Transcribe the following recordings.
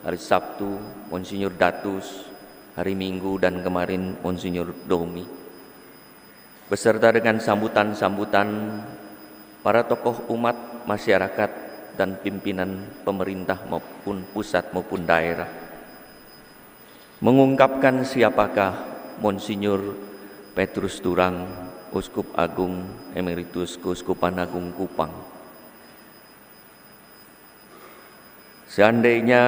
hari Sabtu Monsinyur Datus, hari Minggu dan kemarin Monsinyur Domi, beserta dengan sambutan-sambutan para tokoh umat, masyarakat, dan pimpinan pemerintah maupun pusat maupun daerah, mengungkapkan siapakah Monsinyur Petrus Turang, Uskup Agung Emeritus Keuskupan Agung Kupang. Seandainya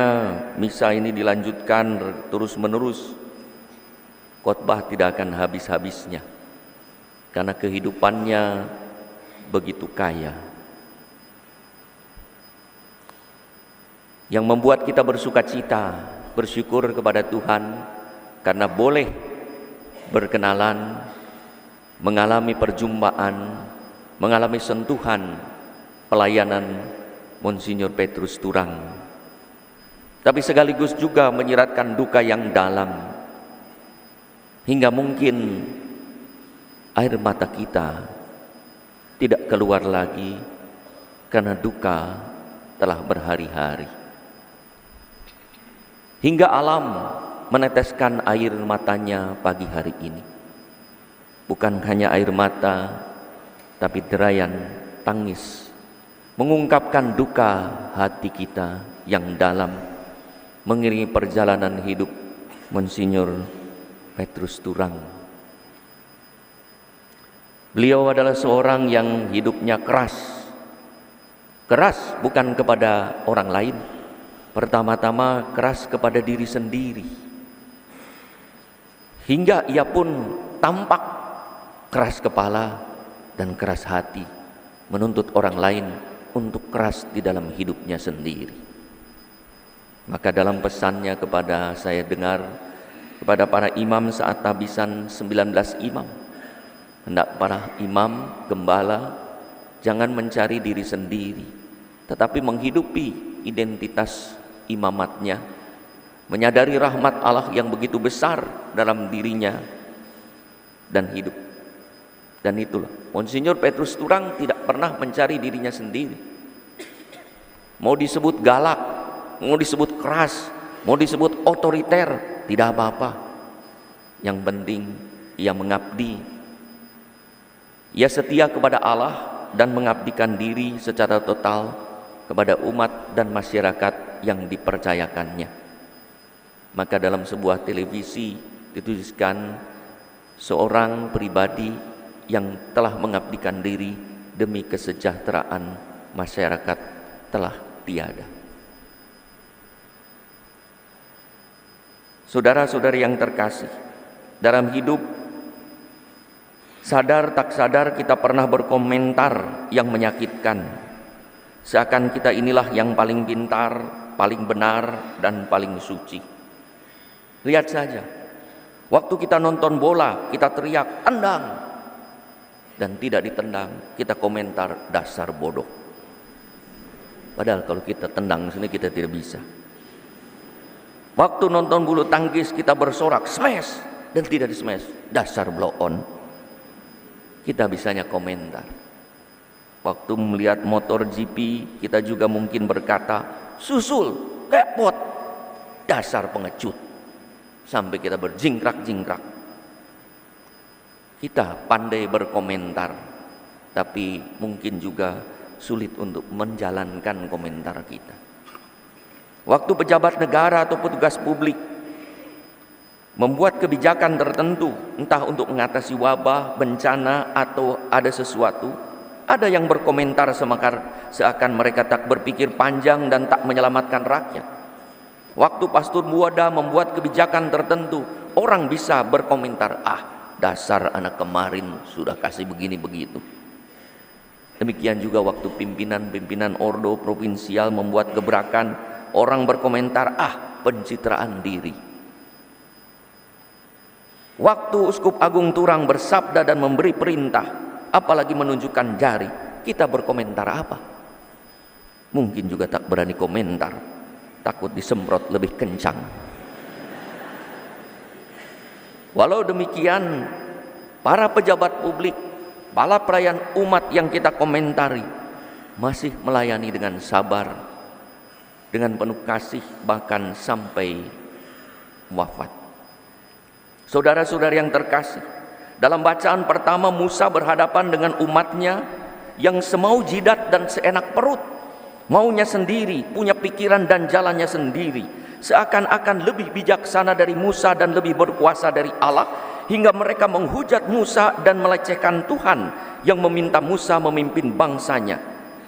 misa ini dilanjutkan terus-menerus, khotbah tidak akan habis-habisnya, karena kehidupannya begitu kaya. Yang membuat kita bersuka cita, bersyukur kepada Tuhan, karena boleh berkenalan, mengalami perjumpaan, mengalami sentuhan pelayanan Monsinyur Petrus Turang. Tapi sekaligus juga menyiratkan duka yang dalam, hingga mungkin air mata kita tidak keluar lagi karena duka telah berhari-hari. Hingga alam meneteskan air matanya pagi hari ini. Bukan hanya air mata, tapi derayan tangis mengungkapkan duka hati kita yang dalam mengiringi perjalanan hidup Monsinyur Petrus Turang. Beliau adalah seorang yang hidupnya keras. Keras bukan kepada orang lain, pertama-tama keras kepada diri sendiri. Hingga ia pun tampak keras kepala dan keras hati, menuntut orang lain untuk keras di dalam hidupnya sendiri. Maka dalam pesannya kepada saya dengar, kepada para imam saat tabisan 19 imam, hendak para imam, gembala, jangan mencari diri sendiri, tetapi menghidupi identitas imamatnya, menyadari rahmat Allah yang begitu besar dalam dirinya dan hidup. Dan itulah Monsinyur Petrus Turang tidak pernah mencari dirinya sendiri. Mau disebut galak, mau disebut keras, mau disebut otoriter, tidak apa-apa. Yang penting ia mengabdi. Ia setia kepada Allah dan mengabdikan diri secara total kepada umat dan masyarakat yang dipercayakannya. Maka dalam sebuah televisi dituliskan seorang pribadi yang telah mengabdikan diri demi kesejahteraan masyarakat telah tiada. Saudara-saudari yang terkasih, dalam hidup sadar tak sadar kita pernah berkomentar yang menyakitkan, seakan kita inilah yang paling pintar, paling benar, dan paling suci. Lihat saja, waktu kita nonton bola kita teriak tendang, dan tidak ditendang kita komentar dasar bodoh. Padahal kalau kita tendang sini kita tidak bisa. Waktu nonton bulu tangkis kita bersorak smash, dan tidak di smash, dasar blow on. Kita bisanya komentar. Waktu melihat motor GP kita juga mungkin berkata susul, kepot, dasar pengecut, sampai kita berjingkrak-jingkrak. Kita pandai berkomentar, tapi mungkin juga sulit untuk menjalankan komentar kita. Waktu pejabat negara atau petugas publik membuat kebijakan tertentu, entah untuk mengatasi wabah, bencana, atau ada sesuatu, ada yang berkomentar seakan mereka tak berpikir panjang dan tak menyelamatkan rakyat. Waktu Pastor Buada membuat kebijakan tertentu, orang bisa berkomentar, dasar anak kemarin sudah kasih begini begitu. Demikian juga waktu pimpinan-pimpinan ordo provinsial membuat gebrakan, orang berkomentar, pencitraan diri. Waktu Uskup Agung Turang bersabda dan memberi perintah, apalagi menunjukkan jari, kita berkomentar apa? Mungkin juga tak berani komentar, takut disemprot lebih kencang. Walau demikian, para pejabat publik, para pelayan umat yang kita komentari masih melayani dengan sabar, dengan penuh kasih bahkan sampai wafat. Saudara-saudara yang terkasih, dalam bacaan pertama Musa berhadapan dengan umatnya yang semau jidat dan seenak perut, maunya sendiri, punya pikiran dan jalannya sendiri, seakan-akan lebih bijaksana dari Musa dan lebih berkuasa dari Allah, hingga mereka menghujat Musa dan melecehkan Tuhan yang meminta Musa memimpin bangsanya.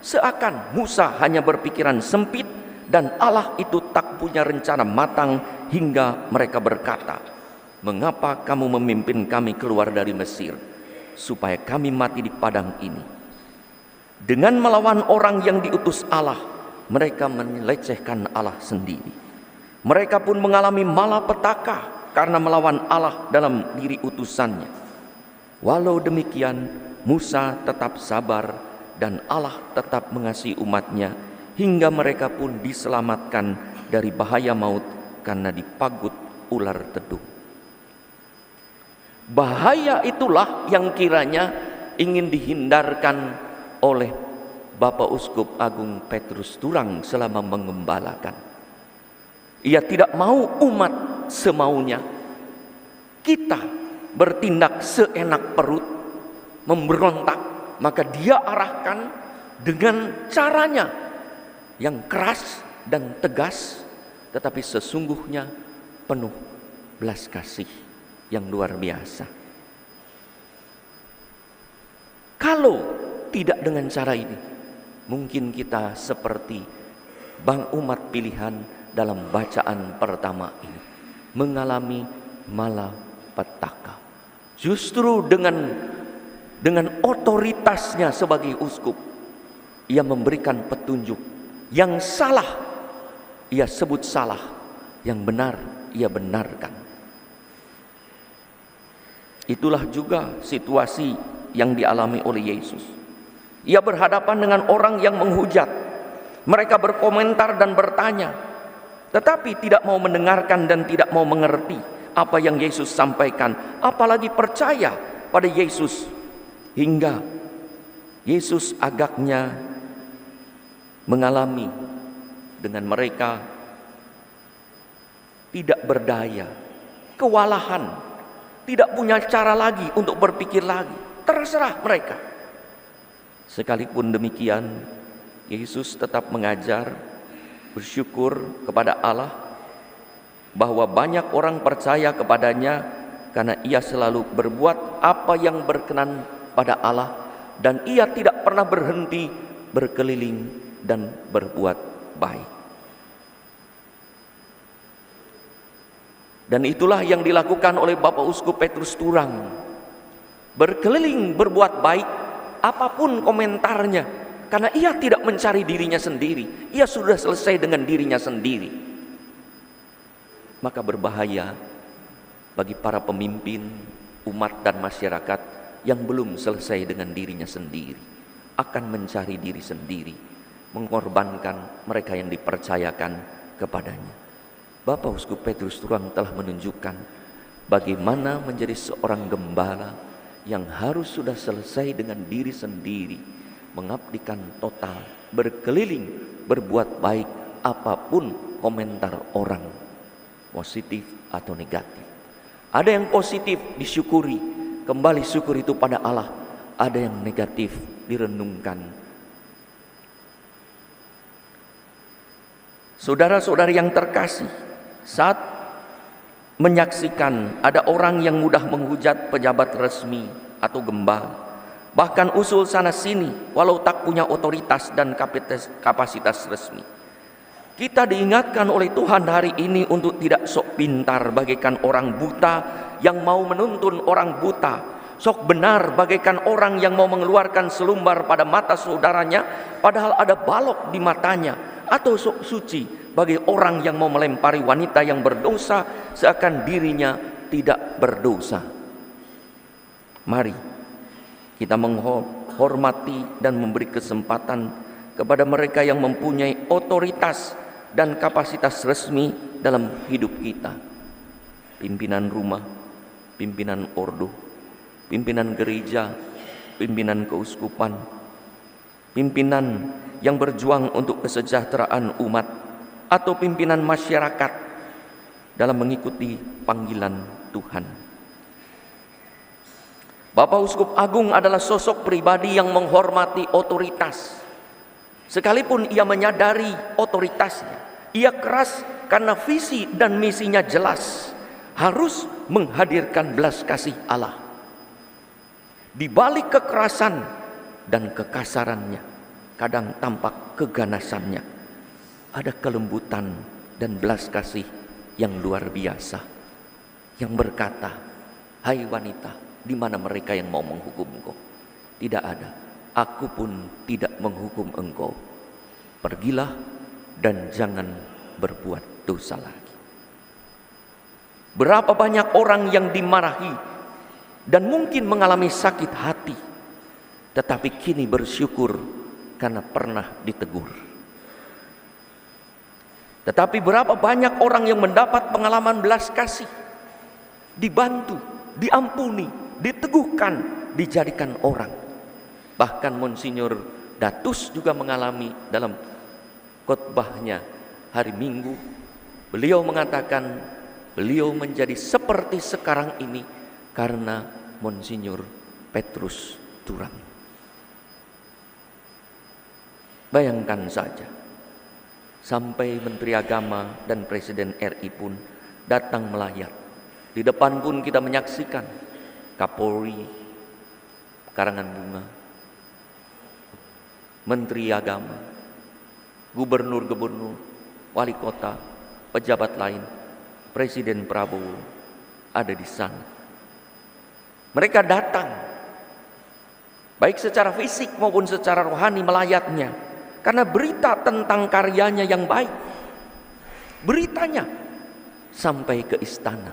Seakan Musa hanya berpikiran sempit dan Allah itu tak punya rencana matang, hingga mereka berkata, "Mengapa kamu memimpin kami keluar dari Mesir, supaya kami mati di padang ini?" Dengan melawan orang yang diutus Allah, mereka melecehkan Allah sendiri. Mereka pun mengalami malapetaka karena melawan Allah dalam diri utusannya. Walau demikian, Musa tetap sabar dan Allah tetap mengasihi umatnya, hingga mereka pun diselamatkan dari bahaya maut karena dipagut ular tedung. Bahaya itulah yang kiranya ingin dihindarkan oleh Bapak Uskup Agung Petrus Turang selama mengembalakan. Ia tidak mau umat semaunya. Kita bertindak seenak perut, memberontak, maka dia arahkan dengan caranya yang keras dan tegas, tetapi sesungguhnya penuh belas kasih yang luar biasa. Kalau tidak dengan cara ini, mungkin kita seperti Bang umat pilihan dalam bacaan pertama ini, mengalami malapetaka. Justru dengan otoritasnya sebagai uskup, ia memberikan petunjuk. Yang salah ia sebut salah, yang benar ia benarkan. Itulah juga situasi yang dialami oleh Yesus. Ia berhadapan dengan orang yang menghujat. Mereka berkomentar dan bertanya, tetapi tidak mau mendengarkan dan tidak mau mengerti apa yang Yesus sampaikan, apalagi percaya pada Yesus. Hingga Yesus agaknya mengalami dengan mereka tidak berdaya, kewalahan, tidak punya cara lagi untuk berpikir lagi, terserah mereka. Sekalipun demikian, Yesus tetap mengajar, bersyukur kepada Allah bahwa banyak orang percaya kepadanya karena ia selalu berbuat apa yang berkenan pada Allah, dan ia tidak pernah berhenti berkeliling dan berbuat baik. Dan itulah yang dilakukan oleh Bapak Uskup Petrus Turang, berkeliling berbuat baik apapun komentarnya, karena ia tidak mencari dirinya sendiri, ia sudah selesai dengan dirinya sendiri. Maka berbahaya bagi para pemimpin, umat dan masyarakat yang belum selesai dengan dirinya sendiri, akan mencari diri sendiri, mengorbankan mereka yang dipercayakan kepadanya. Bapak Uskup Petrus Turang telah menunjukkan bagaimana menjadi seorang gembala yang harus sudah selesai dengan diri sendiri, mengabdikan total, berkeliling, berbuat baik apapun komentar orang, positif atau negatif. Ada yang positif disyukuri, kembali syukur itu pada Allah. Ada yang negatif direnungkan. Saudara-saudari yang terkasih, saat menyaksikan ada orang yang mudah menghujat pejabat resmi atau gembala, bahkan usul sana sini walau tak punya otoritas dan kapasitas resmi, kita diingatkan oleh Tuhan hari ini untuk tidak sok pintar bagaikan orang buta yang mau menuntun orang buta, sok benar bagaikan orang yang mau mengeluarkan selumbar pada mata saudaranya padahal ada balok di matanya, atau sok suci bagi orang yang mau melempari wanita yang berdosa seakan dirinya tidak berdosa. Mari kita menghormati dan memberi kesempatan kepada mereka yang mempunyai otoritas dan kapasitas resmi dalam hidup kita. Pimpinan rumah, pimpinan ordo, pimpinan gereja, pimpinan keuskupan, pimpinan yang berjuang untuk kesejahteraan umat, atau pimpinan masyarakat dalam mengikuti panggilan Tuhan. Bapak Uskup Agung adalah sosok pribadi yang menghormati otoritas. Sekalipun ia menyadari otoritasnya, ia keras karena visi dan misinya jelas, harus menghadirkan belas kasih Allah. Di balik kekerasan dan kekasarannya, kadang tampak keganasannya, ada kelembutan dan belas kasih yang luar biasa, yang berkata, "Hai wanita, di mana mereka yang mau menghukum engkau? Tidak ada. Aku pun tidak menghukum engkau. Pergilah dan jangan berbuat dosa lagi." Berapa banyak orang yang dimarahi dan mungkin mengalami sakit hati, tetapi kini bersyukur karena pernah ditegur. Tetapi berapa banyak orang yang mendapat pengalaman belas kasih, dibantu, diampuni, diteguhkan, dijadikan orang. Bahkan Monsinyur Datus juga mengalami dalam khotbahnya hari Minggu, beliau mengatakan beliau menjadi seperti sekarang ini karena Monsinyur Petrus Turang. Bayangkan saja, sampai Menteri Agama dan Presiden RI pun datang melayat. Di depan pun kita menyaksikan Kapolri, karangan bunga, Menteri Agama, Gubernur-gubernur, wali kota, pejabat lain, Presiden Prabowo ada di sana. Mereka datang, baik secara fisik maupun secara rohani melayatnya, karena berita tentang karyanya yang baik. Beritanya sampai ke istana.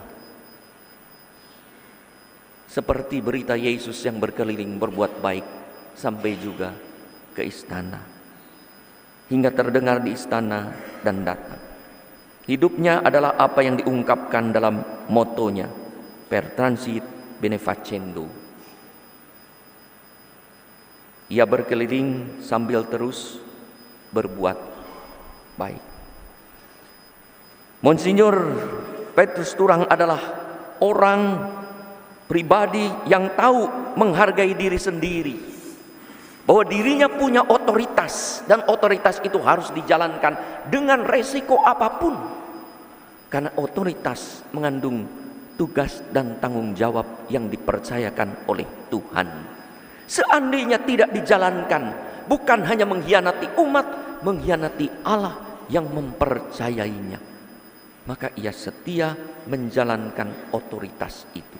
Seperti berita Yesus yang berkeliling berbuat baik sampai juga ke istana. Hingga terdengar di istana dan datang. Hidupnya adalah apa yang diungkapkan dalam motonya, per transit benefacendo. Ia berkeliling sambil terus berbuat baik. Monsinyur Petrus Turang adalah orang pribadi yang tahu menghargai diri sendiri, bahwa dirinya punya otoritas, dan otoritas itu harus dijalankan dengan resiko apapun, karena otoritas mengandung tugas dan tanggung jawab yang dipercayakan oleh Tuhan. Seandainya tidak dijalankan, bukan hanya mengkhianati umat, mengkhianati Allah yang mempercayainya, maka ia setia menjalankan otoritas itu.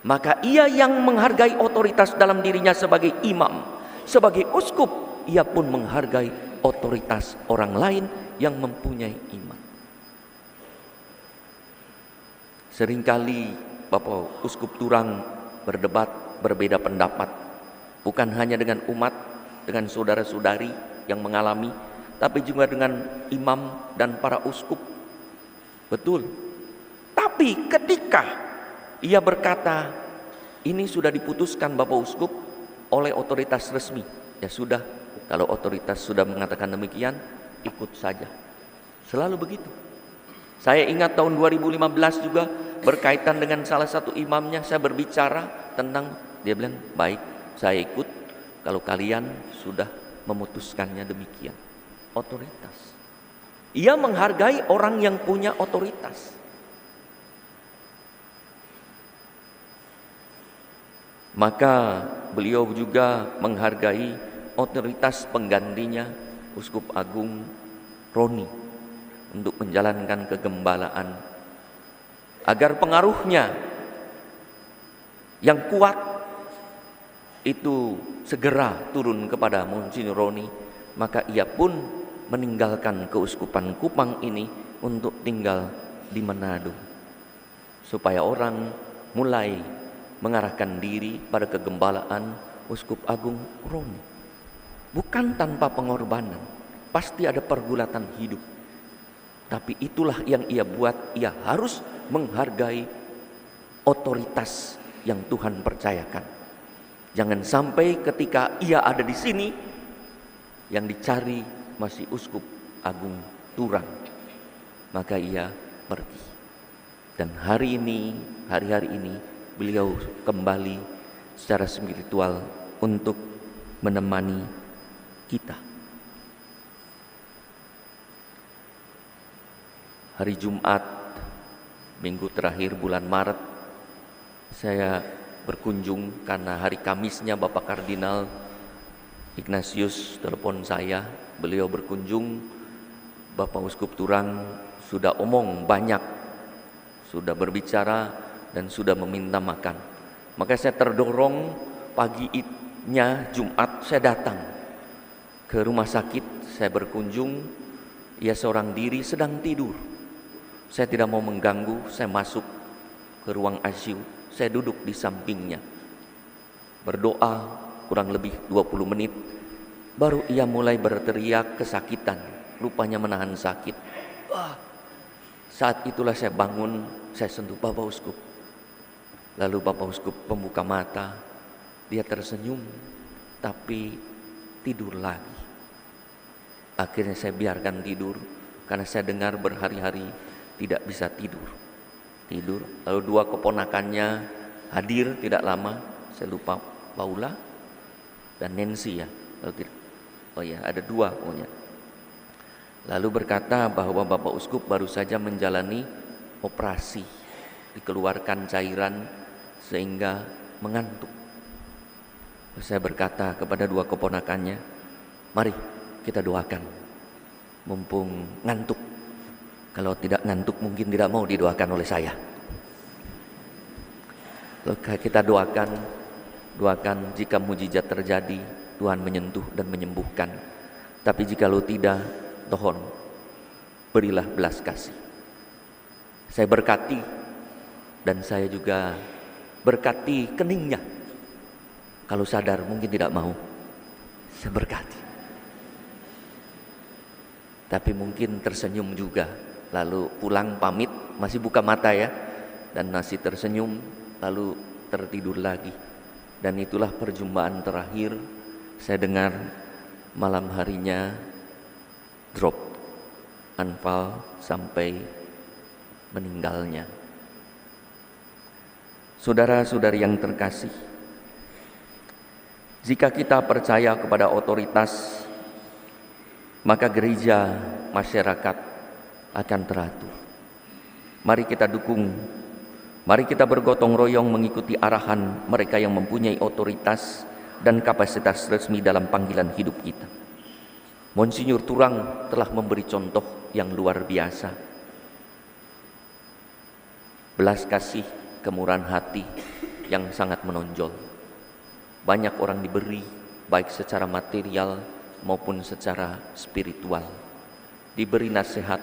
Maka ia yang menghargai otoritas dalam dirinya sebagai imam, sebagai uskup, ia pun menghargai otoritas orang lain yang mempunyai iman. Seringkali Bapak Uskup Turang berdebat, berbeda pendapat, bukan hanya dengan umat, dengan saudara-saudari yang mengalami, tapi juga dengan imam dan para uskup. Betul. Tapi ketika ia berkata, ini sudah diputuskan Bapak Uskup oleh otoritas resmi, ya sudah, kalau otoritas sudah mengatakan demikian, ikut saja. Selalu begitu. Saya ingat tahun 2015 juga berkaitan dengan salah satu imamnya, saya berbicara tentang, dia bilang, baik, saya ikut kalau kalian sudah memutuskannya demikian. Otoritas. Ia menghargai orang yang punya otoritas. Maka beliau juga menghargai otoritas penggantinya, Uskup Agung Roni, untuk menjalankan kegembalaan, agar pengaruhnya yang kuat itu segera turun kepada Monsinyur Roni. Maka ia pun meninggalkan keuskupan Kupang ini untuk tinggal di Manado, supaya orang mulai mengarahkan diri pada kegembalaan Uskup Agung Roni. Bukan tanpa pengorbanan, pasti ada pergulatan hidup. Tapi itulah yang ia buat, ia harus menghargai otoritas yang Tuhan percayakan. Jangan sampai ketika ia ada di sini, yang dicari masih Uskup Agung Turang, Maka ia pergi. Dan hari-hari ini beliau kembali secara spiritual untuk menemani kita. Hari Jumat, minggu terakhir bulan Maret, saya berkunjung karena hari Kamisnya Bapak Kardinal Ignatius telepon saya. Beliau berkunjung, Bapak Uskup Turang sudah omong banyak, sudah berbicara dan sudah meminta makan. Maka saya terdorong paginya Jumat saya datang ke rumah sakit, saya berkunjung. Ia seorang diri sedang tidur. Saya tidak mau mengganggu, saya masuk ke ruang ICU, saya duduk di sampingnya. Berdoa kurang lebih 20 menit, baru ia mulai berteriak kesakitan, rupanya menahan sakit. Saat itulah saya bangun, saya sentuh Bapak Uskup. Lalu Bapak Uskup membuka mata, dia tersenyum, tapi tidur lagi. Akhirnya saya biarkan tidur, karena saya dengar berhari-hari tidak bisa tidur. Lalu dua keponakannya hadir tidak lama, saya lupa Paula dan Nancy ya. Oh ya, ada dua pokoknya. Lalu berkata bahwa Bapak Uskup baru saja menjalani operasi, dikeluarkan cairan sehingga mengantuk. Saya berkata kepada dua keponakannya, mari kita doakan, mumpung ngantuk. Kalau tidak ngantuk mungkin tidak mau didoakan oleh saya. Lalu kita doakan jika mujizat terjadi, Tuhan menyentuh dan menyembuhkan. Tapi jika lo tidak, mohon berilah belas kasih. Saya berkati dan saya juga berkati keningnya. Kalau sadar mungkin tidak mau, saya berkati. Tapi mungkin tersenyum juga. Lalu pulang pamit, masih buka mata ya, dan masih tersenyum, lalu tertidur lagi. Dan itulah perjumpaan terakhir saya dengar malam harinya drop, anfal sampai meninggalnya. Saudara-saudari yang terkasih, jika kita percaya kepada otoritas, maka gereja, masyarakat akan teratur. Mari kita dukung, mari kita bergotong royong mengikuti arahan mereka yang mempunyai otoritas dan kapasitas resmi dalam panggilan hidup kita. Monsinyur Turang telah memberi contoh yang luar biasa. Belas kasih, kemurahan hati yang sangat menonjol. Banyak orang diberi, baik secara material maupun secara spiritual. Diberi nasihat,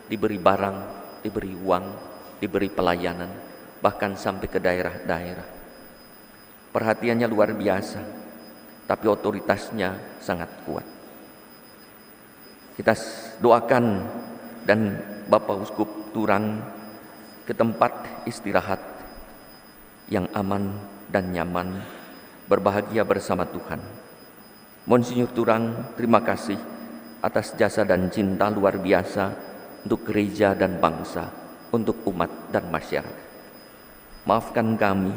diberi barang, diberi uang, diberi pelayanan, bahkan sampai ke daerah-daerah. Perhatiannya luar biasa, tapi otoritasnya sangat kuat. Kita doakan dan Bapak Uskup Turang ke tempat istirahat yang aman dan nyaman, berbahagia bersama Tuhan. Monsinyur Turang, terima kasih atas jasa dan cinta luar biasa untuk gereja dan bangsa, untuk umat dan masyarakat. Maafkan kami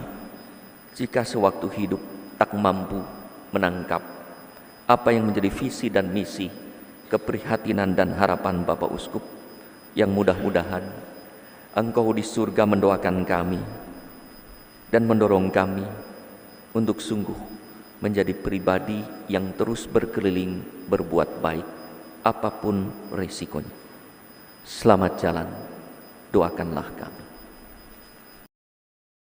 jika sewaktu hidup tak mampu menangkap apa yang menjadi visi dan misi, keprihatinan dan harapan Bapak Uskup, yang mudah-mudahan Engkau di surga mendoakan kami dan mendorong kami untuk sungguh menjadi pribadi yang terus berkeliling berbuat baik, apapun resikonya. Selamat jalan, doakanlah kami.